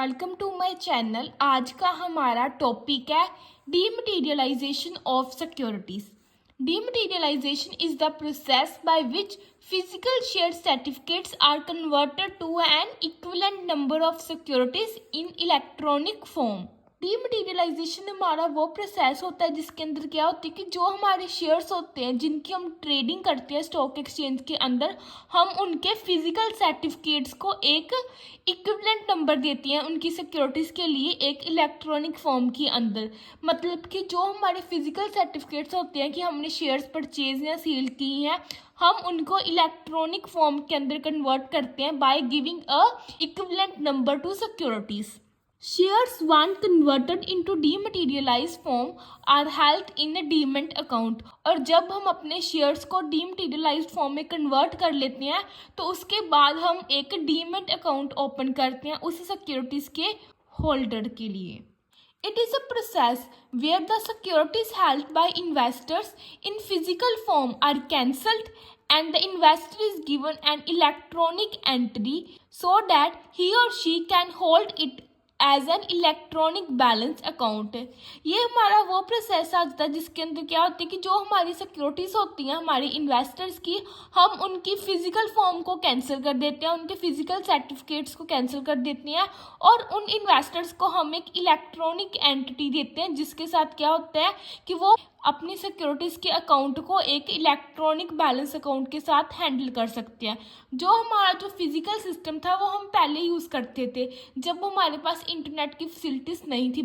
Welcome to my channel. आज का हमारा टॉपिक है dematerialisation of securities. Dematerialisation is the process by which physical shared certificates are converted to an equivalent number of securities in electronic form। Dematerialisation हमारा वो process होता है जिसके अंदर क्या होता है कि जो हमारे शेयर्स होते हैं जिनकी हम ट्रेडिंग करते हैं स्टॉक एक्सचेंज के अंदर, हम उनके फिजिकल सर्टिफिकेट्स को एक इक्विवेलेंट नंबर देती हैं उनकी सिक्योरिटीज़ के लिए एक इलेक्ट्रॉनिक फॉर्म के अंदर। मतलब कि जो हमारे फिजिकल सर्टिफिकेट्स होते हैं कि हमने शेयर्स परचेज या सेल की हैं, हम उनको इलेक्ट्रॉनिक फॉर्म के अंदर कन्वर्ट करते हैं by giving a equivalent number two securities. Shares once converted into dematerialized form are held in a demat account। और जब हम अपने शेयर्स को डीमटेरियलाइज्ड फॉर्म में कन्वर्ट कर लेते हैं तो उसके बाद हम एक डीमेट अकाउंट ओपन करते हैं उस सिक्योरिटीज़ के होल्डर के लिए। It is a process where the securities held by investors in physical form are cancelled and the investor is given an electronic entry so that he or she can hold it as an electronic balance account. ये हमारा वो process आता है जिसके अंदर क्या होता है कि जो हमारी सिक्योरिटीज़ होती हैं हमारे इन्वेस्टर्स की, हम उनकी फ़िज़िकल फॉर्म को कैंसिल कर देते हैं, उनके फ़िज़िकल सर्टिफिकेट्स को कैंसिल कर देते हैं और उन इन्वेस्टर्स को हम एक इलेक्ट्रॉनिक एंटिटी देते हैं जिसके साथ क्या होता है कि वो अपनी सिक्योरिटीज़ के अकाउंट को एक इलेक्ट्रॉनिक बैलेंस अकाउंट के साथ हैंडल कर सकते हैं। जो फिज़िकल सिस्टम था वो हम पहले यूज़ करते थे जब हमारे पास इंटरनेट की फैसिलिटीज़ नहीं थी,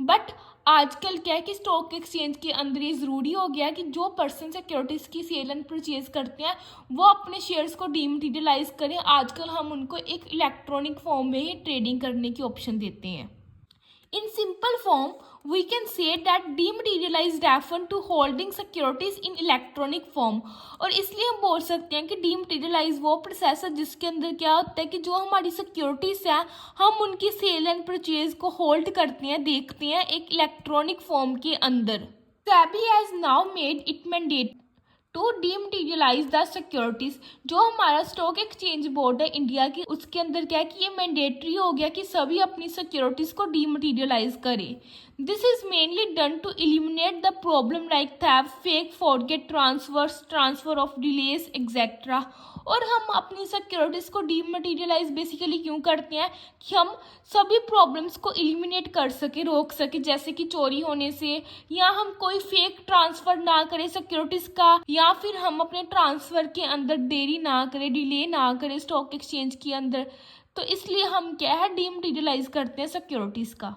बट आजकल क्या है कि स्टॉक एक्सचेंज के अंदर ये ज़रूरी हो गया कि जो पर्सन सिक्योरिटीज़ की सेल एंड परचेज करते हैं वो अपने शेयर्स को डीमटेरियलाइज करें। आजकल हम उनको एक इलेक्ट्रॉनिक फॉर्म में ही ट्रेडिंग करने की ऑप्शन देते हैं। In simple form, we can say that dematerialized refer to holding securities in electronic form। और इसलिए हम बोल सकते हैं कि डीमटेरियलाइज वो प्रोसेस है जिसके अंदर क्या होता है कि जो हमारी सिक्योरिटीज़ हैं हम उनकी सेल एंड परचेज को होल्ड करते हैं, देखते हैं एक इलेक्ट्रॉनिक फॉर्म के अंदर। SEBI has now made it mandate to dematerialise the securities. जो हमारा स्टॉक एक्सचेंज बोर्ड है इंडिया की, उसके अंदर क्या है कि ये मैंडेटरी हो गया कि सभी अपनी सिक्योरिटीज़ को डीमटेरियलाइज करें। This is mainly done to eliminate the problem like theft, fake, forget transfers, transfer of delays etcetera. और हम अपनी सिक्योरिटीज़ को डीमटेरियलाइज बेसिकली क्यों करते हैं कि हम सभी प्रॉब्लम्स को एलिमिनेट कर सके, रोक सके, जैसे कि चोरी होने से, या हम कोई फेक ट्रांसफ़र ना करें सिक्योरिटीज़ का, या फिर हम अपने ट्रांसफ़र के अंदर देरी ना करें, डिले ना करें स्टॉक एक्सचेंज के अंदर। तो इसलिए हम क्या है डीमटेरियलाइज करते हैं सिक्योरिटीज़ का।